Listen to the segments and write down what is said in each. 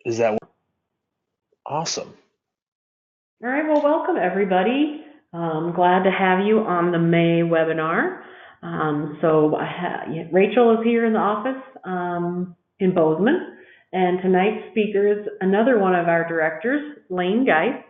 Is that awesome? All right, well, welcome everybody. Glad to have you on the May webinar. Rachel is here in the office in Bozeman, and tonight's speaker is another one of our directors, Lane Giess.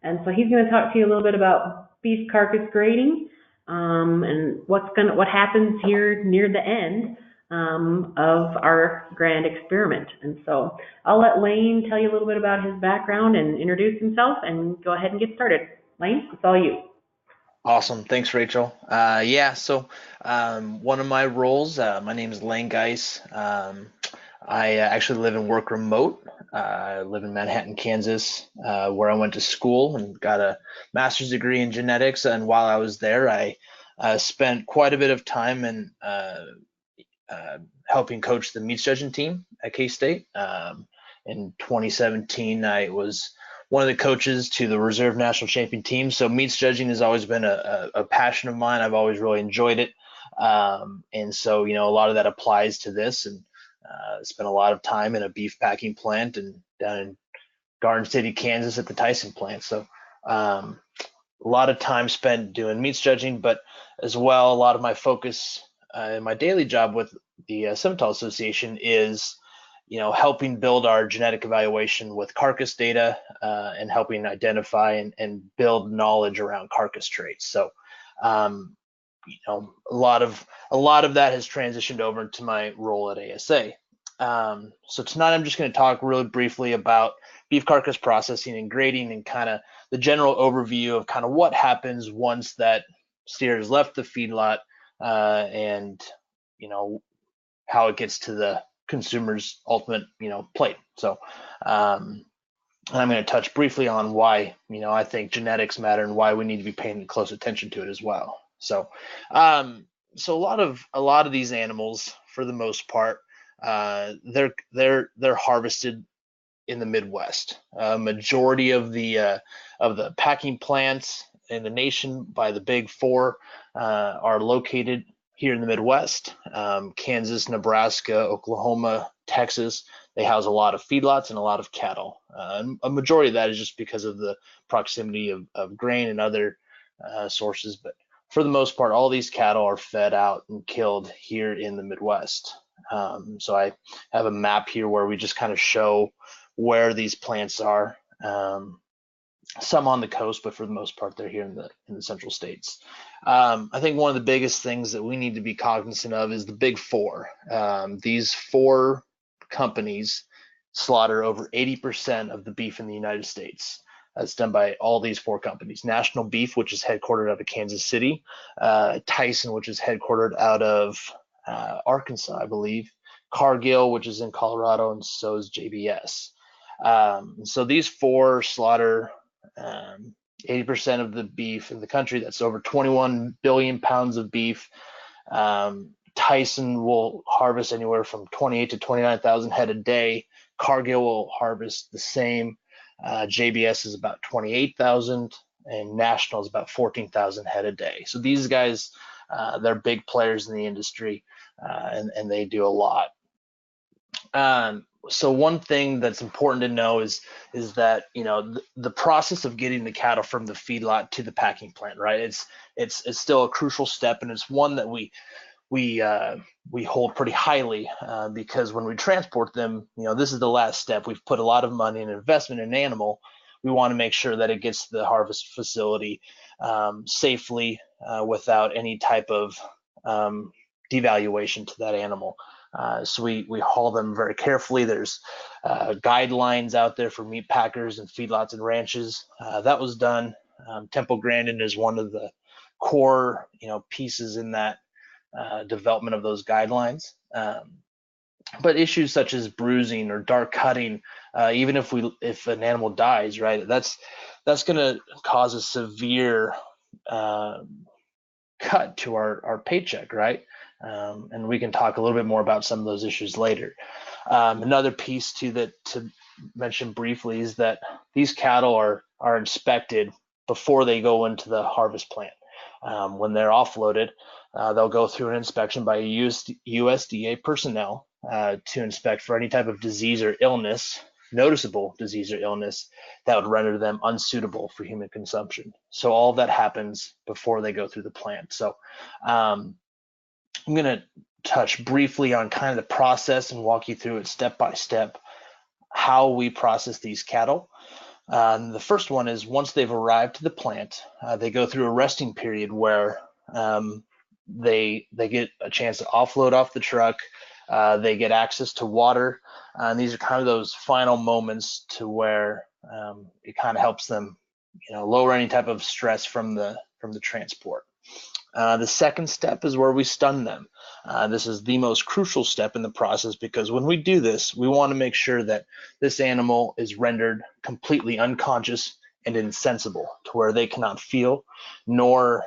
And so he's going to talk to you a little bit about beef carcass grading and what happens here near the end of our grand experiment. And so I'll let Lane tell you a little bit about his background and introduce himself, and go ahead and get started. Lane, it's all you. Awesome. Thanks, Rachel. Yeah, so one of my roles, my name is Lane Geis. I actually live and work remote. I live in Manhattan, Kansas, where I went to school and got a master's degree in genetics. And while I was there, I spent quite a bit of time in helping coach the meats judging team at K-State. In 2017, I was one of the coaches to the reserve national champion team. So meats judging has always been a passion of mine. I've always really enjoyed it. And so, a lot of that applies to this, and spent a lot of time in a beef packing plant and down in Garden City, Kansas at the Tyson plant. So a lot of time spent doing meats judging, but as well, a lot of my focus in my daily job with the Simmental Association is, helping build our genetic evaluation with Carcass Data, and helping identify and build knowledge around carcass traits. So, a lot of that has transitioned over into my role at ASA. So tonight I'm just going to talk really briefly about beef carcass processing and grading, and kind of the general overview of kind of what happens once that steer has left the feedlot, and you know how it gets to the consumer's ultimate plate. So I'm going to touch briefly on why I think genetics matter and why we need to be paying close attention to it as well. So a lot of these animals, for the most part, they're harvested in the Midwest. Majority of the packing plants in the nation by the big four are located here in the Midwest. Kansas, Nebraska, Oklahoma, Texas. They house a lot of feedlots and a lot of cattle. A majority of that is just because of the proximity of grain and other sources. But for the most part, all these cattle are fed out and killed here in the Midwest. So I have a map here where we just kind of show where these plants are. Some on the coast, but for the most part, they're here in the central states. I think one of the biggest things that we need to be cognizant of is the big four. These four companies slaughter over 80% of the beef in the United States. That's done by all these four companies. National Beef, which is headquartered out of Kansas City, Tyson, which is headquartered out of Arkansas, I believe, Cargill, which is in Colorado, and so is JBS. So these four slaughter 80% of the beef in the country. That's over 21 billion pounds of beef. Tyson will harvest anywhere from 28 to 29,000 head a day. Cargill will harvest the same. JBS is about 28,000, and National is about 14,000 head a day. So these guys, they're big players in the industry, and they do a lot. So one thing that's important to know is that the process of getting the cattle from the feedlot to the packing plant, right? It's still a crucial step, and it's one that we hold pretty highly, because when we transport them, this is the last step. We've put a lot of money and investment in an animal. We want to make sure that it gets to the harvest facility safely, without any type of devaluation to that animal. So we haul them very carefully. There's guidelines out there for MeatPackers and feedlots and ranches. That was done. Temple Grandin is one of the core pieces in that development of those guidelines. But issues such as bruising or dark cutting, even if an animal dies, right, that's going to cause a severe cut to our paycheck, right? And we can talk a little bit more about some of those issues later. Another piece to mention briefly is that these cattle are inspected before they go into the harvest plant. When they're offloaded, they'll go through an inspection by USDA personnel to inspect for any type of disease or illness noticeable disease or illness that would render them unsuitable for human consumption. So all of that happens before they go through the plant. So I'm going to touch briefly on kind of the process and walk you through it step by step, how we process these cattle. The first one is once they've arrived to the plant, they go through a resting period where they get a chance to offload off the truck. They get access to water, and these are kind of those final moments to where it kind of helps them, lower any type of stress from the transport. The second step is where we stun them. This is the most crucial step in the process because when we do this, we want to make sure that this animal is rendered completely unconscious and insensible to where they cannot feel nor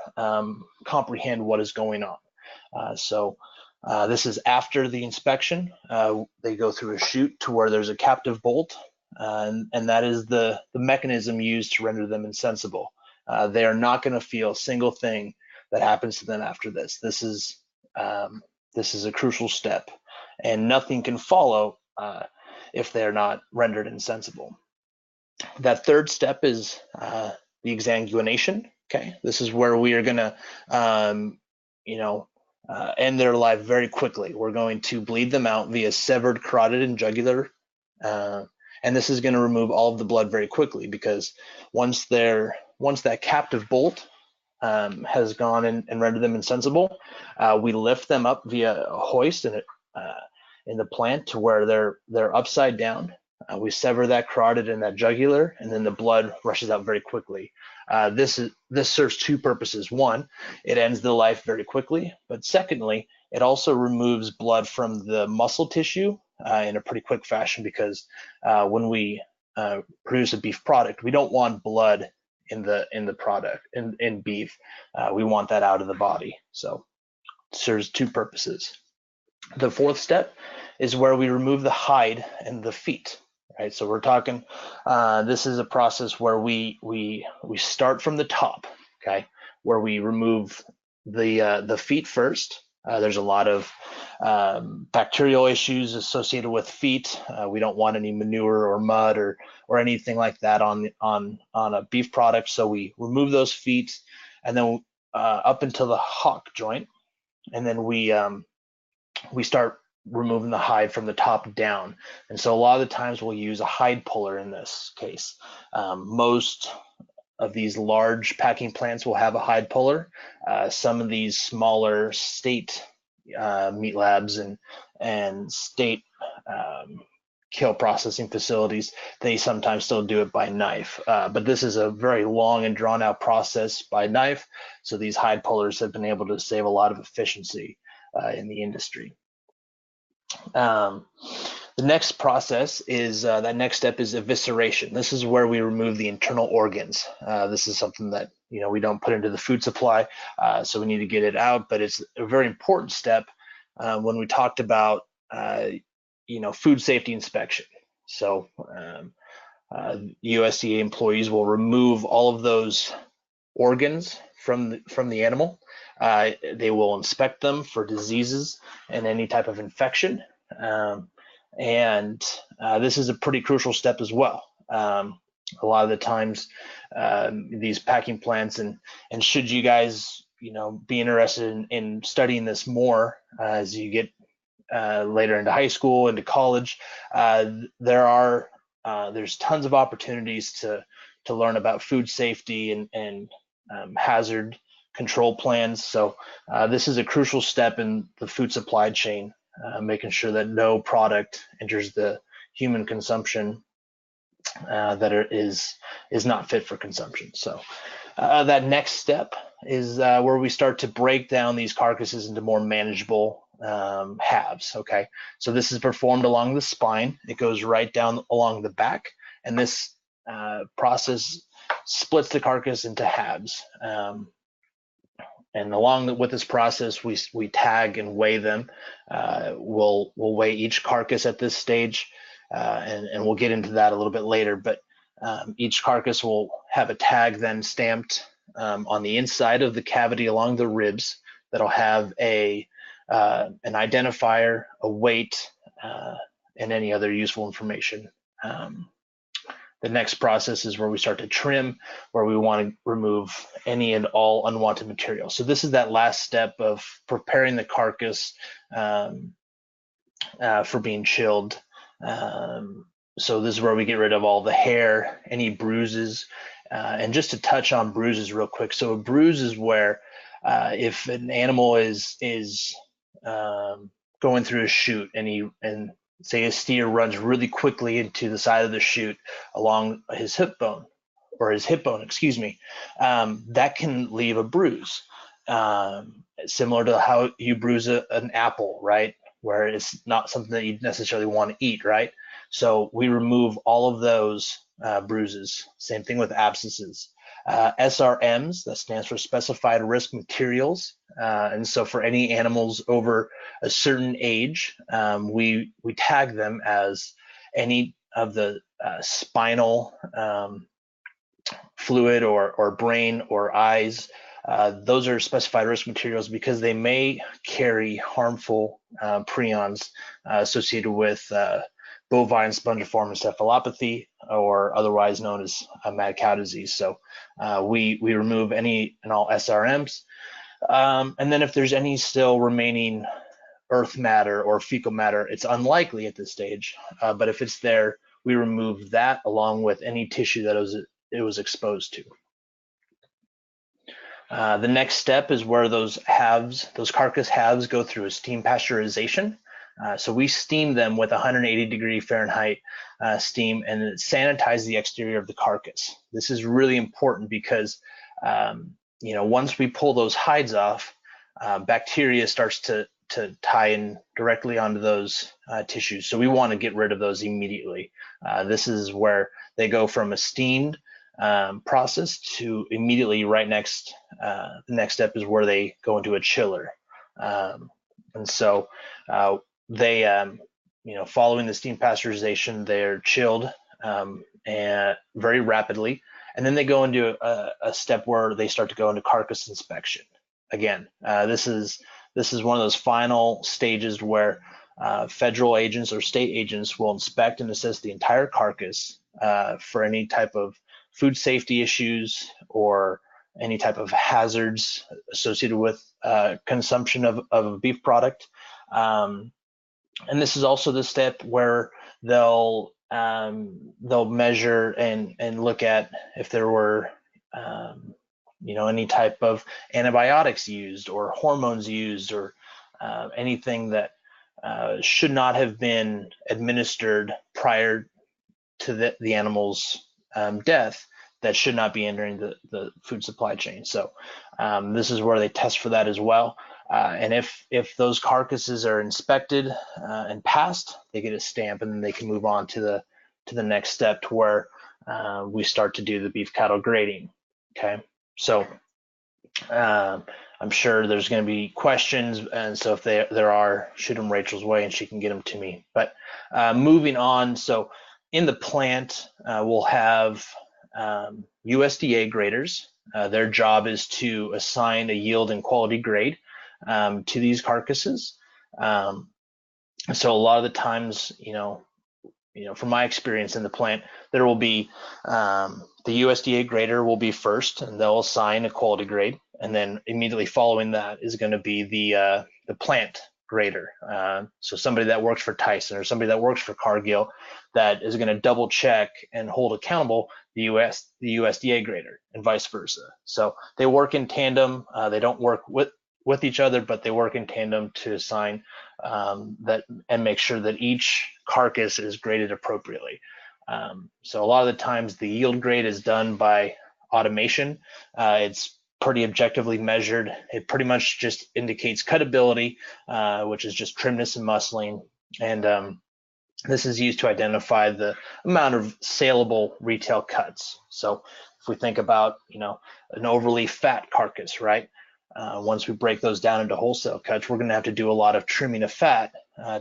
comprehend what is going on. So this is after the inspection. They go through a chute to where there's a captive bolt, and that is the mechanism used to render them insensible. They are not going to feel a single thing that happens to them after this. This is a crucial step, and nothing can follow if they're not rendered insensible. That third step is the exsanguination. Okay, this is where we are going to, end their life very quickly. We're going to bleed them out via severed carotid and jugular, and this is going to remove all of the blood very quickly because once that captive bolt has gone and rendered them insensible, we lift them up via a hoist in the plant to where they're upside down. We sever that carotid and that jugular, and then the blood rushes out very quickly. This serves two purposes. One, it ends the life very quickly, but secondly, it also removes blood from the muscle tissue in a pretty quick fashion because when we produce a beef product, we don't want blood in the product in beef. We want that out of the body. So it serves two purposes. The fourth step is where we remove the hide and the feet. Right, so we're talking. This is a process where we start from the top. Okay, where we remove the feet first. There's a lot of bacterial issues associated with feet. We don't want any manure or mud or anything like that on a beef product. So we remove those feet, and then up until the hock joint, and then we start removing the hide from the top down. And so a lot of the times we'll use a hide puller in this case. Most of these large packing plants will have a hide puller. Some of these smaller state meat labs and state kill processing facilities, they sometimes still do it by knife. But this is a very long and drawn out process by knife. So these hide pullers have been able to save a lot of efficiency in the industry. The next process is that next step is evisceration. This is where we remove the internal organs. This is something that we don't put into the food supply, so we need to get it out. But it's a very important step when we talked about food safety inspection. So USDA employees will remove all of those organs from the animal. They will inspect them for diseases and any type of infection. This is a pretty crucial step as well. A lot of the times, these packing plants, and should you guys, be interested in studying this more as you get later into high school, into college, there's tons of opportunities to learn about food safety and hazard control plans. So this is a crucial step in the food supply chain, making sure that no product enters the human consumption that is not fit for consumption. So that next step is where we start to break down these carcasses into more manageable halves. Okay, so this is performed along the spine. It goes right down along the back, and this process splits the carcass into halves. And along with this process, we tag and weigh them. We'll weigh each carcass at this stage, and we'll get into that a little bit later. But each carcass will have a tag then stamped on the inside of the cavity along the ribs that'll have an identifier, a weight, and any other useful information The next process is where we start to trim, where we want to remove any and all unwanted material. So this is that last step of preparing the carcass for being chilled. So this is where we get rid of all the hair, any bruises, and just to touch on bruises real quick. So a bruise is where if an animal is going through a chute and say a steer runs really quickly into the side of the chute along his hip bone, excuse me, that can leave a bruise. Similar to how you bruise an apple, right? Where it's not something that you necessarily want to eat, right? So we remove all of those bruises. Same thing with abscesses. SRMs, that stands for Specified Risk Materials. And so for any animals over a certain age, we tag them as any of the spinal fluid or brain or eyes. Those are specified risk materials because they may carry harmful prions associated with bovine spongiform encephalopathy, or otherwise known as mad cow disease. So we remove any and all SRMs. And then if there's any still remaining earth matter or fecal matter, it's unlikely at this stage, but if it's there, we remove that along with any tissue that it was exposed to. The next step is where those carcass halves go through a steam pasteurization. So we steam them with 180 Fahrenheit steam and sanitize the exterior of the carcass. This is really important because once we pull those hides off, bacteria starts to tie in directly onto those tissues. So we want to get rid of those immediately. This is where they go from a steamed process to immediately right next. The next step is where they go into a chiller. And so they, following the steam pasteurization, they're chilled and very rapidly. And then they go into a step where they start to go into carcass inspection. Again, this is one of those final stages where federal agents or state agents will inspect and assess the entire carcass for any type of food safety issues or any type of hazards associated with consumption of a beef product. And this is also the step where they'll measure and look at if there were any type of antibiotics used or hormones used or anything that should not have been administered prior to the animal's death that should not be entering the food supply chain. So this is where they test for that as well. And if those carcasses are inspected and passed, they get a stamp, and then they can move on to the next step, to where we start to do the beef cattle grading. Okay, so I'm sure there's going to be questions, and so if there are, shoot them Rachel's way, and she can get them to me. But moving on, so in the plant, we'll have USDA graders. Their job is to assign a yield and quality grade to these carcasses. So a lot of the times, from my experience in the plant, there will be the USDA grader will be first, and they'll assign a quality grade, and then immediately following that is going to be the plant grader. So somebody that works for Tyson or somebody that works for Cargill that is going to double check and hold accountable the USDA grader, and vice versa. So they work in tandem. They don't work with each other, but they work in tandem to assign that and make sure that each carcass is graded appropriately. So a lot of the times the yield grade is done by automation. It's pretty objectively measured. It pretty much just indicates cutability, which is just trimness and muscling. And this is used to identify the amount of saleable retail cuts. So if we think about, an overly fat carcass, right? Once we break those down into wholesale cuts, we're going to have to do a lot of trimming of fat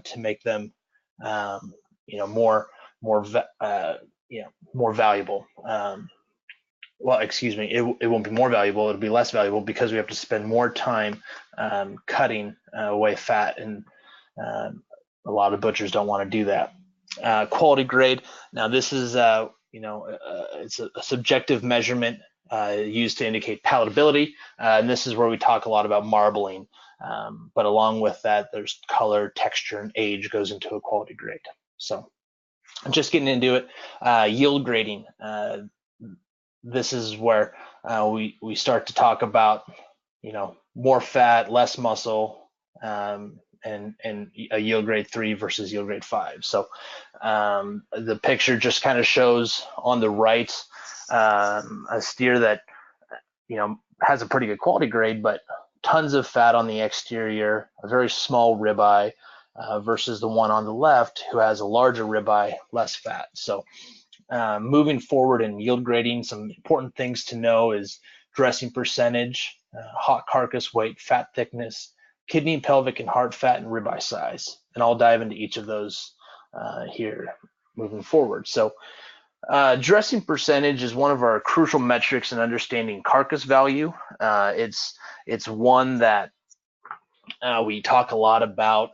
to make them, more valuable. Well, excuse me, it won't be more valuable, it'll be less valuable because we have to spend more time cutting away fat, and a lot of butchers don't want to do that. Quality grade. Now this is, it's a subjective measurement used to indicate palatability, and this is where we talk a lot about marbling. But along with that, there's color, texture, and age goes into a quality grade. So just getting into it, yield grading. This is where we start to talk about, more fat, less muscle, and a yield grade 3 versus yield grade 5. So the picture just kind of shows on the right a steer that has a pretty good quality grade, but tons of fat on the exterior, a very small ribeye, versus the one on the left who has a larger ribeye, less fat. So moving forward in yield grading, some important things to know is dressing percentage, hot carcass weight, fat thickness, kidney, pelvic, and heart fat, and ribeye size. And I'll dive into each of those here moving forward. So dressing percentage is one of our crucial metrics in understanding carcass value. It's one that we talk a lot about.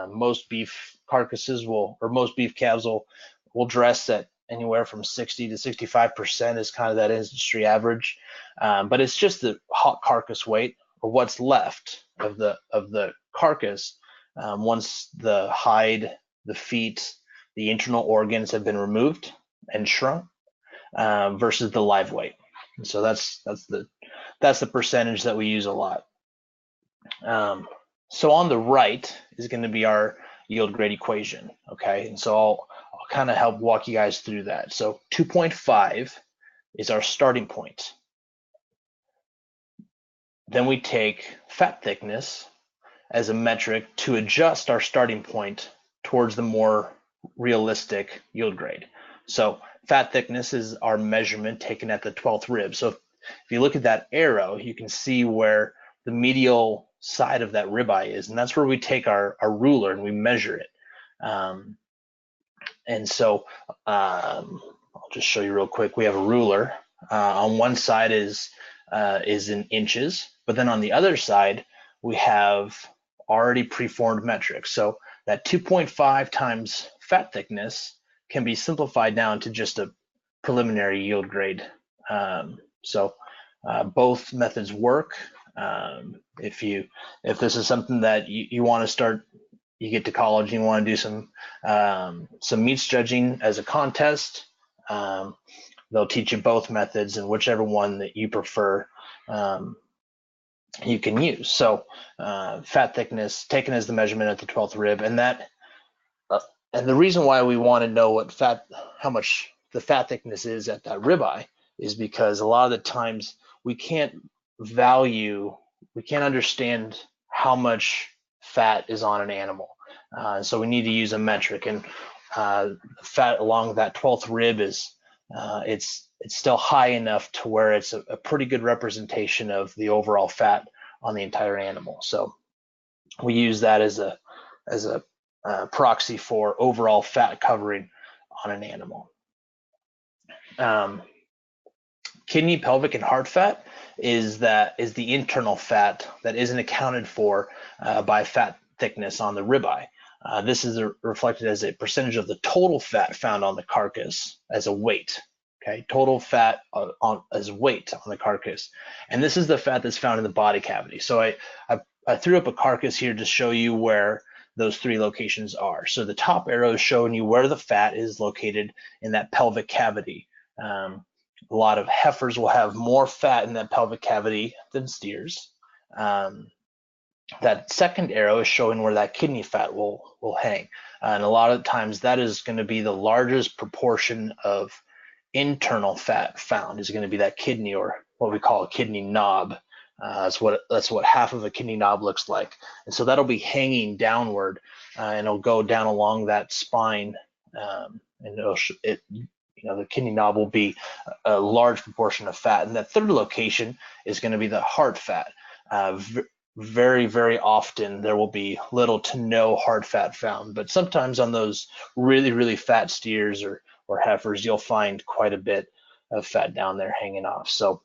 Most beef carcasses most beef calves will dress at anywhere from 60 to 65% is kind of that industry average. But it's just the hot carcass weight, or what's left of the carcass once the hide, the feet, the internal organs have been removed and shrunk, versus the live weight. And so that's the percentage that we use a lot. So on the right is going to be our yield grade equation, okay? And so I'll kind of help walk you guys through that. So 2.5 is our starting point. Then we take fat thickness as a metric to adjust our starting point towards the more realistic yield grade. So fat thickness is our measurement taken at the 12th rib. So if you look at that arrow, you can see where the medial side of that ribeye is, and that's where we take our ruler and we measure it. And so I'll just show you real quick. We have a ruler. On one side is in inches, but then on the other side we have already preformed metrics. So that 2.5 times fat thickness can be simplified down to just a preliminary yield grade. So both methods work. If this is something that you want to start, you get to college and you want to do some meats judging as a contest, they'll teach you both methods, and whichever one that you prefer, you can use. So fat thickness taken as the measurement at the 12th rib, and the reason why we want to know how much the fat thickness is at that ribeye is because a lot of the times we can't understand how much fat is on an animal. So we need to use a metric, and fat along that 12th rib is it's still high enough to where it's a pretty good representation of the overall fat on the entire animal. So we use that as a proxy for overall fat covering on an animal. Kidney, pelvic, and heart fat is the internal fat that isn't accounted for by fat thickness on the ribeye. This is reflected as a percentage of the total fat found on the carcass as a weight. Okay, total fat as weight on the carcass, and this is the fat that's found in the body cavity. So I threw up a carcass here to show you where those three locations are. So the top arrow is showing you where the fat is located in that pelvic cavity. A lot of heifers will have more fat in that pelvic cavity than steers. That second arrow is showing where that kidney fat will hang. And a lot of times that is going to be the largest proportion of internal fat found, is going to be that kidney, or what we call a kidney knob. That's what half of a kidney knob looks like. And so that'll be hanging downward, and it'll go down along that spine, and the kidney knob will be a large proportion of fat. And that third location is going to be the heart fat. Very, very often there will be little to no hard fat found, but sometimes on those really, really fat steers or heifers, you'll find quite a bit of fat down there hanging off. So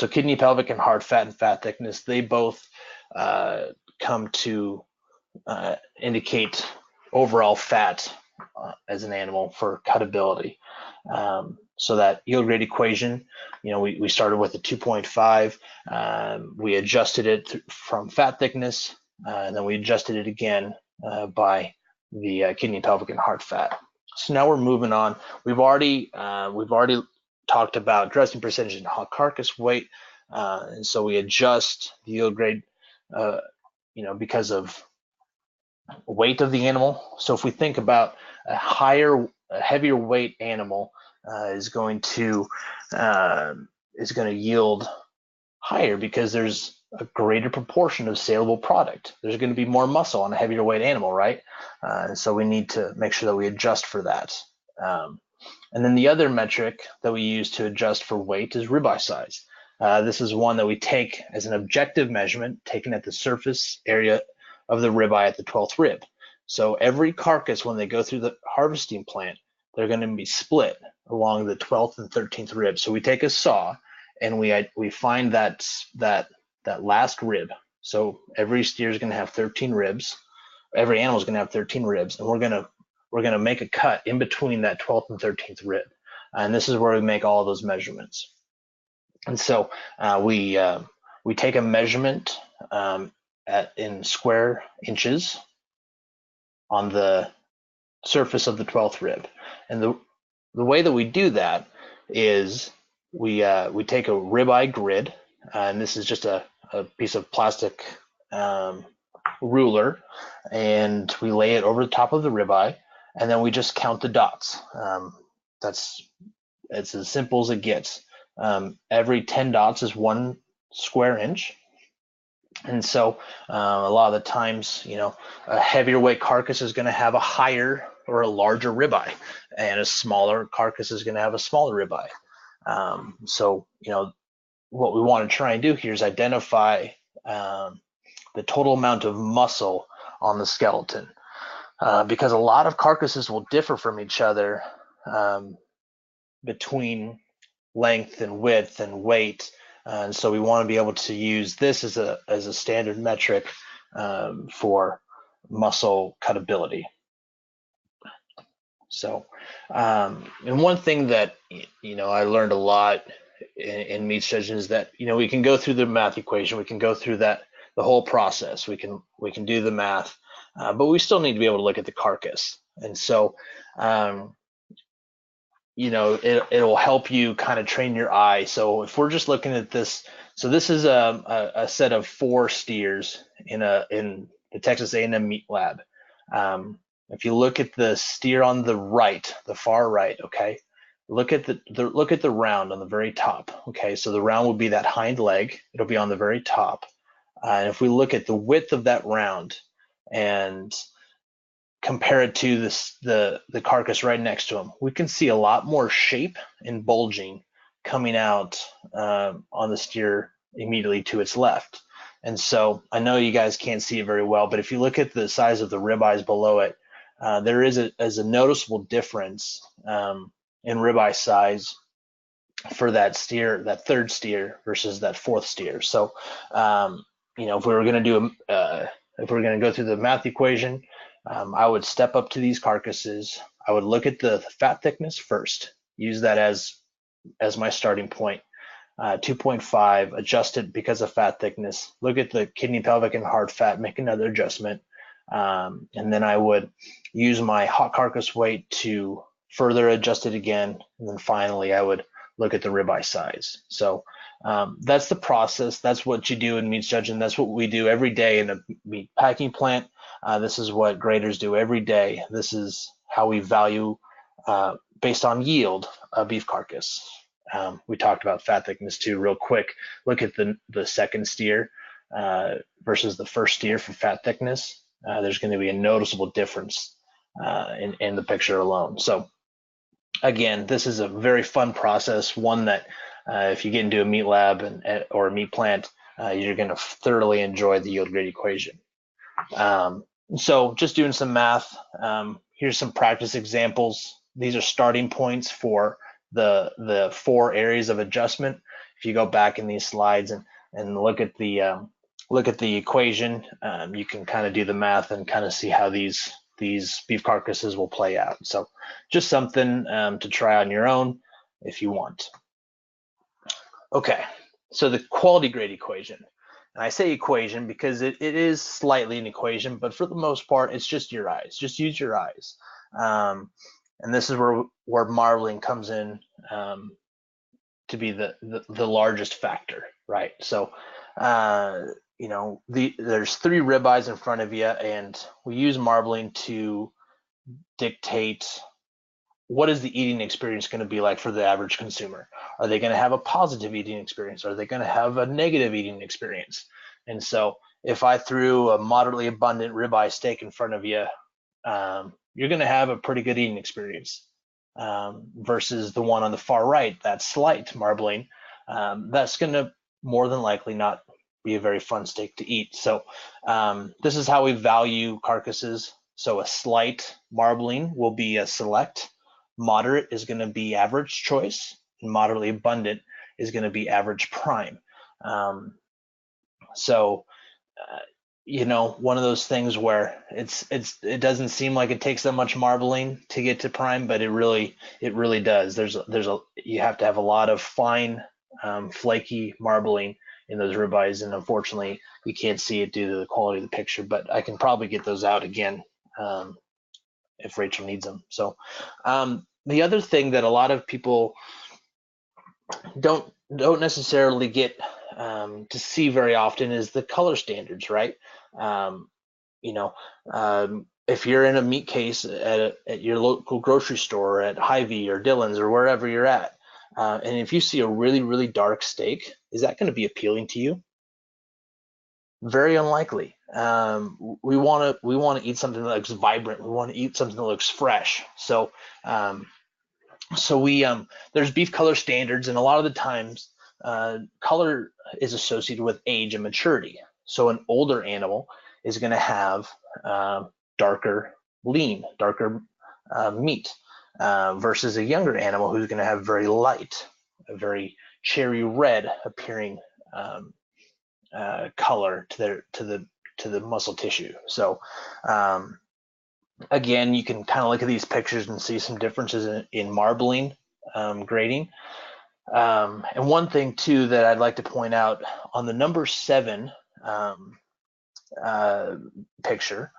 kidney, pelvic, and heart fat and fat thickness, they both come to indicate overall fat as an animal for cuttability. So that yield grade equation, we started with a 2.5. We adjusted it from fat thickness, and then we adjusted it again by the kidney, pelvic, and heart fat. So now we're moving on. We've already talked about dressing percentage and carcass weight, and so we adjust the yield grade, because of weight of the animal. So if we think about a heavier weight animal is going to yield higher because there's a greater proportion of saleable product. There's going to be more muscle on a heavier weight animal, right? And so we need to make sure that we adjust for that. And then the other metric that we use to adjust for weight is ribeye size. This is one that we take as an objective measurement taken at the surface area of the ribeye at the 12th rib. So every carcass, when they go through the harvesting plant, they're going to be split along the 12th and 13th rib. So we take a saw and we find that last rib. So every steer is going to have 13 ribs. Every animal is going to have 13 ribs, and we're going to make a cut in between that 12th and 13th rib. And this is where we make all of those measurements. And so we take a measurement in square inches on the surface of the 12th rib. And the way that we do that is we take a ribeye grid, and this is just a piece of plastic ruler, and we lay it over the top of the ribeye, and then we just count the dots. It's as simple as it gets. Every 10 dots is 1 square inch. And so a lot of the times, a heavier weight carcass is going to have a higher or a larger ribeye, and a smaller carcass is going to have a smaller ribeye. So what we want to try and do here is identify the total amount of muscle on the skeleton, because a lot of carcasses will differ from each other between length and width and weight. And so we want to be able to use this as a standard metric for muscle cuttability. So, and one thing that I learned a lot in meat judging is that we can go through the math equation, we can go through the whole process, we can do the math, but we still need to be able to look at the carcass. And so it'll help you kind of train your eye. So if we're just looking at this, so this is a set of 4 steers in the Texas A&M Meat Lab. If you look at the steer on the right, the far right, okay, look at the round on the very top. Okay, so the round would be that hind leg. It'll be on the very top. And if we look at the width of that round and compare it to the carcass right next to him, we can see a lot more shape and bulging coming out on the steer immediately to its left. And so I know you guys can't see it very well, but if you look at the size of the ribeyes below it, there is a noticeable difference in ribeye size for that steer, that third steer versus that fourth steer. So if we were going to go through the math equation, I would step up to these carcasses. I would look at the fat thickness first, use that as my starting point. 2.5, adjust it because of fat thickness. Look at the kidney, pelvic, and heart fat, make another adjustment. And then I would use my hot carcass weight to further adjust it again. And then finally, I would look at the ribeye size. So that's the process. That's what you do in meat judging. That's what we do every day in a meat packing plant. This is what graders do every day. This is how we value based on yield a beef carcass. We talked about fat thickness too real quick. Look at the second steer versus the first steer for fat thickness. There's going to be a noticeable difference in the picture alone. So again, this is a very fun process, one that if you get into a meat lab or a meat plant, you're going to thoroughly enjoy the yield grade equation. So just doing some math, here's some practice examples. These are starting points for the 4 areas of adjustment. If you go back in these slides and look at the equation, you can kind of do the math and kind of see how these these beef carcasses will play out. So just something to try on your own if you want. Okay, so the quality grade equation. And I say equation because it is slightly an equation, but for the most part, it's just your eyes. Just use your eyes. And this is where marbling comes in to be the largest factor, right? So, you know, there's 3 ribeyes in front of you, and we use marbling to dictate what is the eating experience going to be like for the average consumer. Are they going to have a positive eating experience? Are they going to have a negative eating experience? And so if I threw a moderately abundant ribeye steak in front of you, you're going to have a pretty good eating experience. Versus the one on the far right, that slight marbling, that's going to more than likely not be a very fun steak to eat. So this is how we value carcasses. So a slight marbling will be a select, moderate is going to be average choice, and moderately abundant is going to be average prime. You know, one of those things where it doesn't seem like it takes that much marbling to get to prime, but it really does. You have to have a lot of fine, flaky marbling in those ribeyes, and unfortunately you can't see it due to the quality of the picture. But I can probably get those out again if Rachel needs them. So the other thing that a lot of people don't necessarily get to see very often is the color standards, right? You know, if you're in a meat case at your local grocery store, at Hy-Vee or Dillon's or wherever you're at, and if you see a really dark steak, is that going to be appealing to you? Very unlikely. We want to eat something that looks vibrant. We want to eat something that looks fresh. So there's beef color standards, and a lot of the times color is associated with age and maturity. So an older animal is going to have darker meat versus a younger animal who's going to have very light, a very cherry red appearing color to the muscle tissue. So again, you can kind of look at these pictures and see some differences in marbling grading. And one thing too that I'd like to point out on the number 7 picture,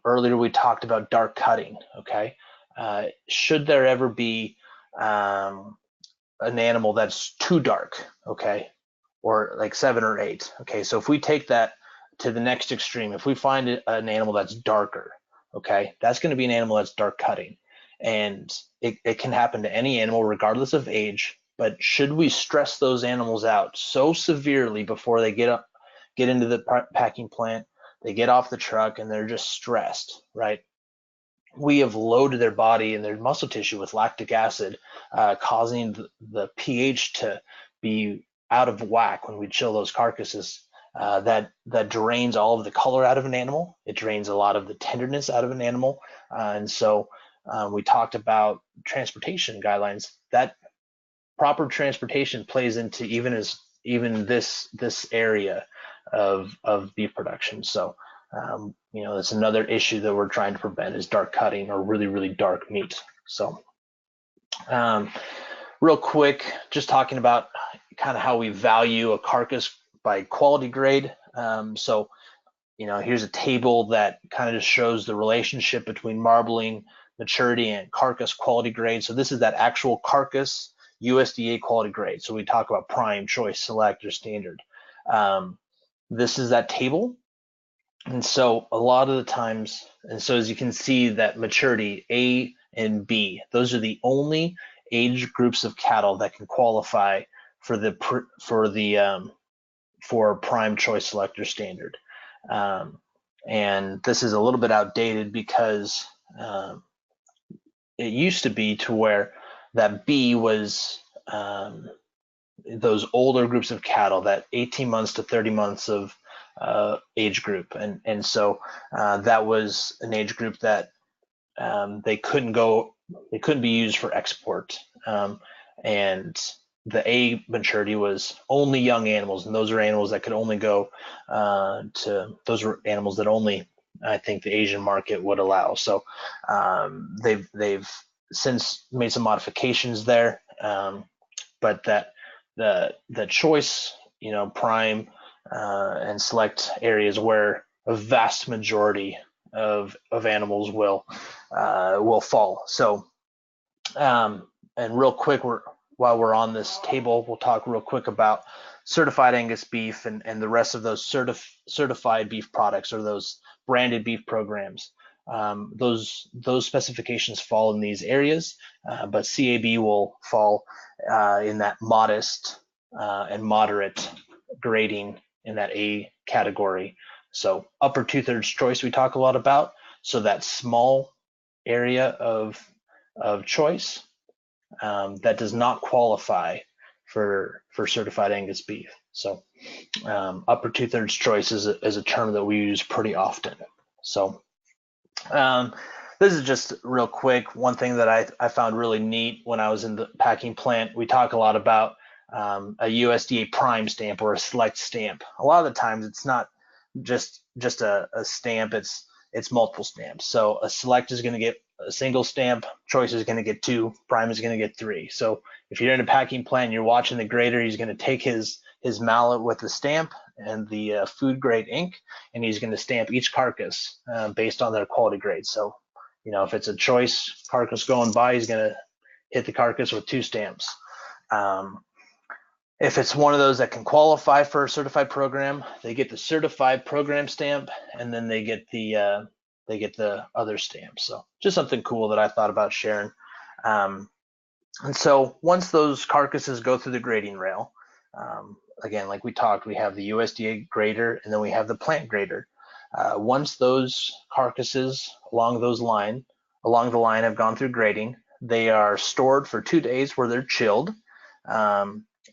earlier we talked about dark cutting. Okay, should there ever be an animal that's too dark, okay, or like 7 or 8, okay, so if we take that to the next extreme, if we find an animal that's darker, okay, that's going to be an animal that's dark cutting, and it can happen to any animal regardless of age. But should we stress those animals out so severely before they get into the packing plant, they get off the truck and they're just stressed, right? We have loaded their body and their muscle tissue with lactic acid, causing the pH to be out of whack when we chill those carcasses. That drains all of the color out of an animal. It drains a lot of the tenderness out of an animal. And so we talked about transportation guidelines. That proper transportation plays into even this area of beef production. So you know, that's another issue that we're trying to prevent is dark cutting or really dark meat. So real quick, just talking about kind of how we value a carcass by quality grade. So you know, here's a table that kind of just shows the relationship between marbling, maturity, and carcass quality grade. So this is that actual carcass USDA quality grade. So we talk about prime, choice, select, or standard. This is that table. And so a lot of the times, and so as you can see that maturity, A and B, those are the only age groups of cattle that can qualify for prime, choice, select, or standard. And this is a little bit outdated because it used to be to where that B was those older groups of cattle, that 18 months to 30 months of age group, and so that was an age group that they couldn't be used for export, and the A maturity was only young animals, and those are animals that could only go those were animals that only I think the Asian market would allow. So they've since made some modifications there, but that the choice, prime and select areas where a vast majority of animals will fall. So and real quick, while we're on this table, we'll talk real quick about certified Angus beef and the rest of those certified beef products, or those branded beef programs. Those specifications fall in these areas, but CAB will fall in that modest and moderate grading in that A category. So upper 2/3 choice we talk a lot about. So that small area of choice that does not qualify for certified Angus beef. So upper 2/3 choice is a term that we use pretty often. So this is just real quick. One thing that I found really neat when I was in the packing plant, we talk a lot about a USDA prime stamp or a select stamp. A lot of the times it's not just a stamp, it's multiple stamps. So a select is going to get a single stamp, choice is going to get 2, prime is going to get 3. So if you're in a packing plant and you're watching the grader, he's going to take his mallet with the stamp and the food grade ink, and he's going to stamp each carcass based on their quality grade. So, if it's a choice carcass going by, he's going to hit the carcass with 2 stamps. If it's one of those that can qualify for a certified program, they get the certified program stamp, and then they get the other stamp. So just something cool that I thought about sharing. And so once those carcasses go through the grading rail, again, like we talked, we have the USDA grader, and then we have the plant grader. Once those carcasses along the line have gone through grading, they are stored for 2 days where they're chilled.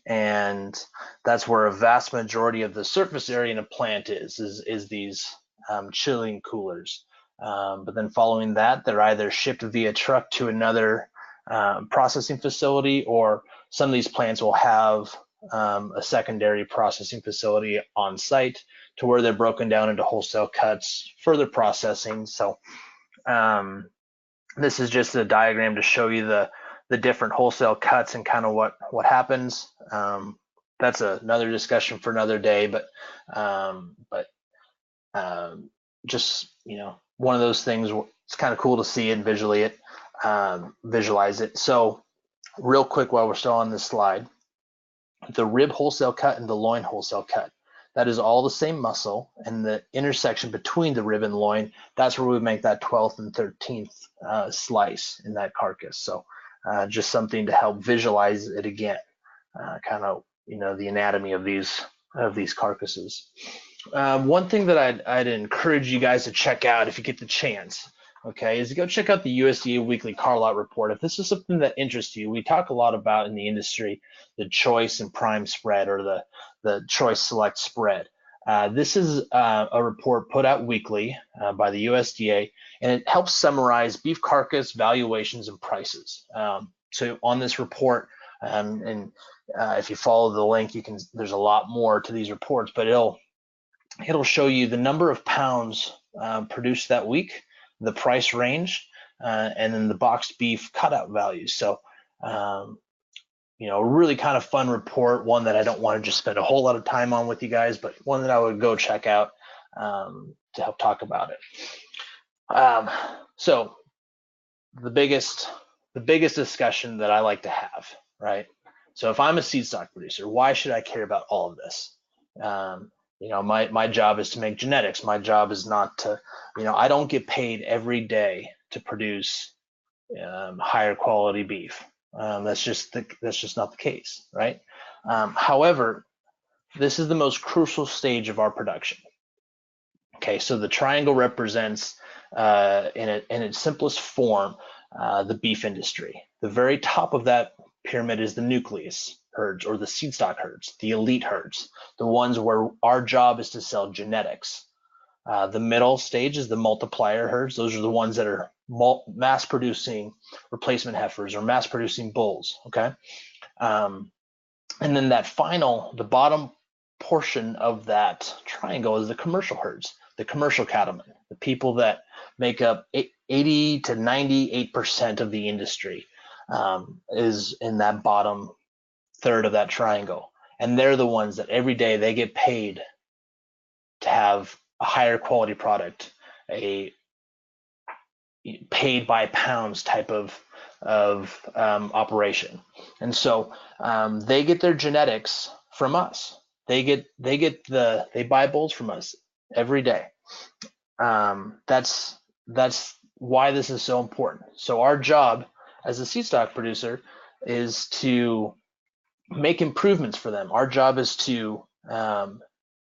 And that's where a vast majority of the surface area in a plant is these chilling coolers. But then following that, they're either shipped via truck to another processing facility, or some of these plants will have a secondary processing facility on site to where they're broken down into wholesale cuts, further processing. So this is just a diagram to show you the different wholesale cuts and kind of what happens. That's another discussion for another day, but just one of those things. It's kind of cool to see it and visualize it. So real quick, while we're still on this slide, the rib wholesale cut and the loin wholesale cut, that is all the same muscle, and the intersection between the rib and loin, that's where we make that 12th and 13th slice in that carcass. So just something to help visualize it again, kind of the anatomy of these carcasses. One thing that I'd encourage you guys to check out if you get the chance, okay, is to go check out the USDA weekly car lot report. If this is something that interests you, we talk a lot about in the industry the choice and prime spread, or the choice select spread. This is a report put out weekly by the USDA, and it helps summarize beef carcass valuations and prices. So on this report, and if you follow the link, there's a lot more to these reports, but it'll show you the number of pounds produced that week, the price range, and then the boxed beef cutout values. So a really kind of fun report, one that I don't want to just spend a whole lot of time on with you guys, but one that I would go check out to help talk about it. So the biggest discussion that I like to have, right? So if I'm a seed stock producer, why should I care about all of this? My job is to make genetics. My job is not to, I don't get paid every day to produce higher quality beef. That's just not the case, right? However, this is the most crucial stage of our production. Okay, so the triangle represents, in its simplest form, the beef industry. The very top of that pyramid is the nucleus herds, or the seed stock herds, the elite herds, the ones where our job is to sell genetics. The middle stage is the multiplier herds. Those are the ones that are mass producing replacement heifers or mass producing bulls, okay? And then the bottom portion of that triangle is the commercial herds. the commercial cattlemen, the people that make up 80 to 98% of the industry, is in that bottom third of that triangle. And they're the ones that every day they get paid to have a higher quality product, a paid by pounds type of operation. And so they get their genetics from us. They buy bulls from us every day. That's why this is so important. So our job as a seed stock producer is to make improvements for them. Our job is to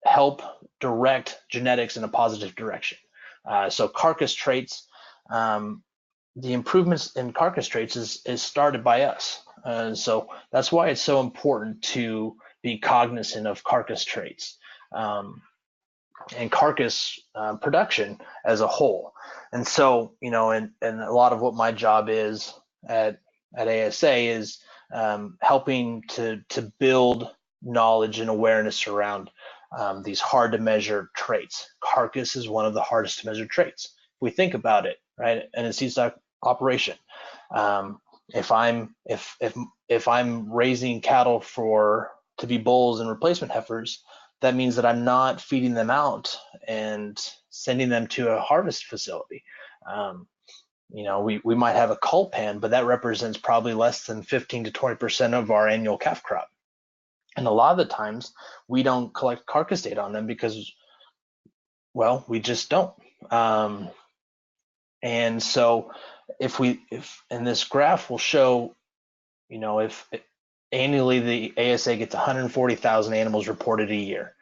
help direct genetics in a positive direction. So carcass traits, the improvements in carcass traits is started by us. So that's why it's so important to be cognizant of carcass traits and carcass production as a whole. And so, you know, and a lot of what my job is at ASA is helping to build knowledge and awareness around these hard to measure traits. Carcass is one of the hardest to measure traits. If we think about it, right, in a seed stock operation, if I'm raising cattle to be bulls and replacement heifers, that means that I'm not feeding them out and sending them to a harvest facility. You know, we might have a cull pan, but that represents probably less than 15 to 20% of our annual calf crop. And a lot of the times we don't collect carcass data on them because, well, we just don't. And so if and this graph will show, you know, if annually the ASA gets 140,000 animals reported a year.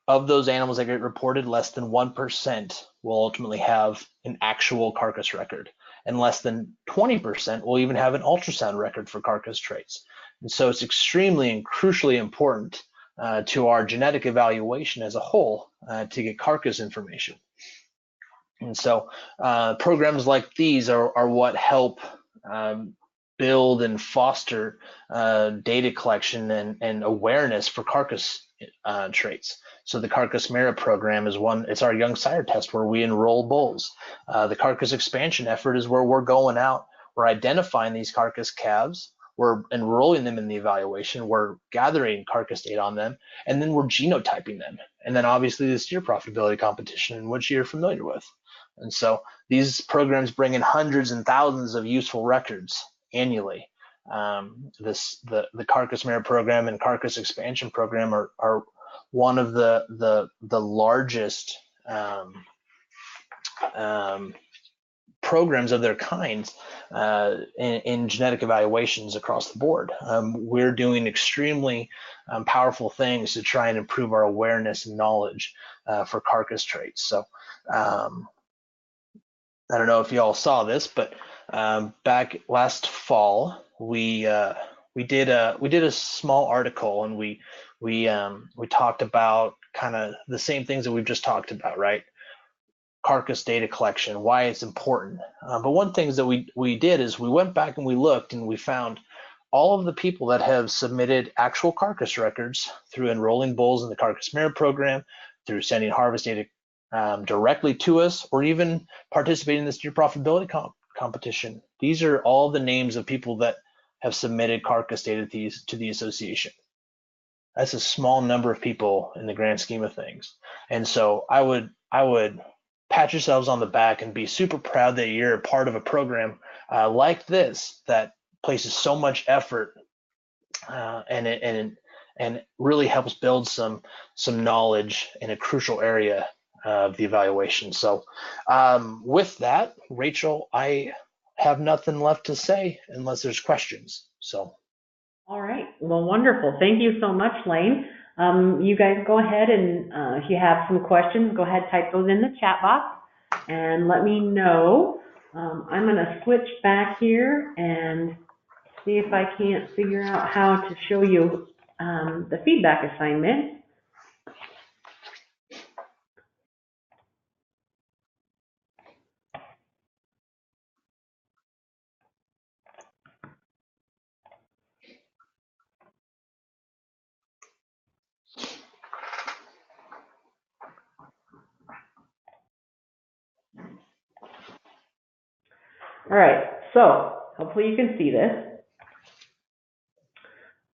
Of those animals that get reported, less than 1% will ultimately have an actual carcass record, and less than 20% will even have an ultrasound record for carcass traits. And so it's extremely and crucially important to our genetic evaluation as a whole to get carcass information. And so programs like these are what help build and foster data collection and awareness for carcass traits. So the Carcass Merit program is one, it's our young sire test where we enroll bulls. The carcass expansion effort is where we're going out, we're identifying these carcass calves, we're enrolling them in the evaluation, we're gathering carcass data on them, and then we're genotyping them. And then obviously the steer profitability competition, which you're familiar with. And so these programs bring in hundreds and thousands of useful records annually. The Carcass Merit program and Carcass Expansion program are one of the largest programs of their kind in genetic evaluations across the board. We're doing extremely powerful things to try and improve our awareness and knowledge for carcass traits. So I don't know if you all saw this, but back last fall, we did a small article, and we talked about kind of the same things that we've just talked about, right? Carcass data collection, why it's important. But one thing that we did is we went back and we looked, and we found all of the people that have submitted actual carcass records through enrolling bulls in the Carcass Merit program, through sending harvest data directly to us, or even participating in this steer profitability competition. These are all the names of people that have submitted carcass data to the association. That's a small number of people in the grand scheme of things. And so I would pat yourselves on the back and be super proud that you're a part of a program like this that places so much effort and really helps build some knowledge in a crucial area of the evaluation. So with that, Rachel, I have nothing left to say unless there's questions. So. All right. Well, wonderful. Thank you so much, Lane. You guys go ahead and if you have some questions, go ahead, type those in the chat box and let me know. I'm going to switch back here and see if I can't figure out how to show you the feedback assignment. All right, so hopefully you can see this.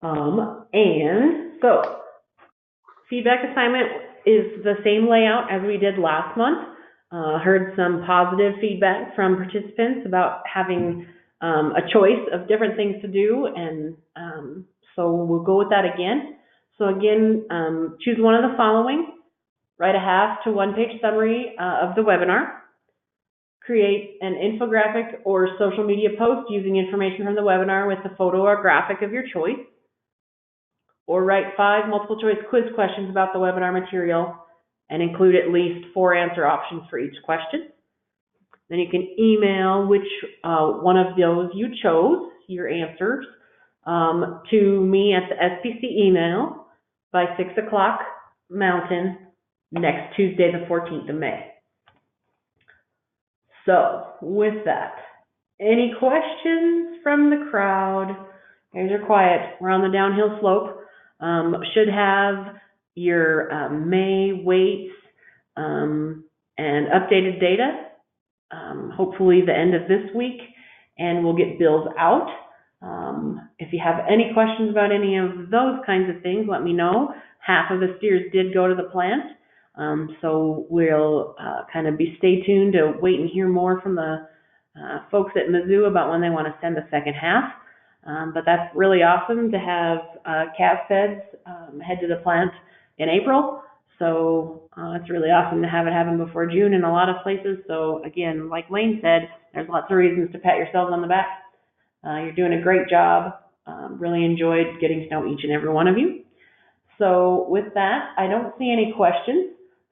And so feedback assignment is the same layout as we did last month. Heard some positive feedback from participants about having a choice of different things to do, and so we'll go with that again. So again, choose one of the following. Write a half to 1 page summary of the webinar. Create an infographic or social media post using information from the webinar with a photo or graphic of your choice. Or write 5 multiple choice quiz questions about the webinar material and include at least 4 answer options for each question. Then you can email which one of those you chose, your answers, to me at the SPC email by 6 o'clock Mountain next Tuesday, the 14th of May. So with that, any questions from the crowd? You guys are quiet. We're on the downhill slope. Should have your May weights and updated data, hopefully the end of this week, and we'll get bills out. If you have any questions about any of those kinds of things, let me know. Half of the steers did go to the plant, so we'll kind of stay tuned to wait and hear more from the folks at Mizzou about when they want to send the second half. But that's really awesome to have calf feds head to the plant in April. So it's really awesome to have it happen before June in a lot of places. So again, like Lane said, there's lots of reasons to pat yourselves on the back. You're doing a great job. Really enjoyed getting to know each and every one of you. So with that, I don't see any questions.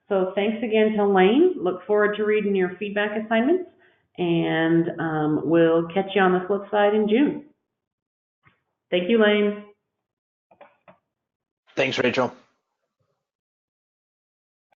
So thanks again to Lane. Look forward to reading your feedback assignments, and we'll catch you on the flip side in June. Thank you, Lane. Thanks, Rachel.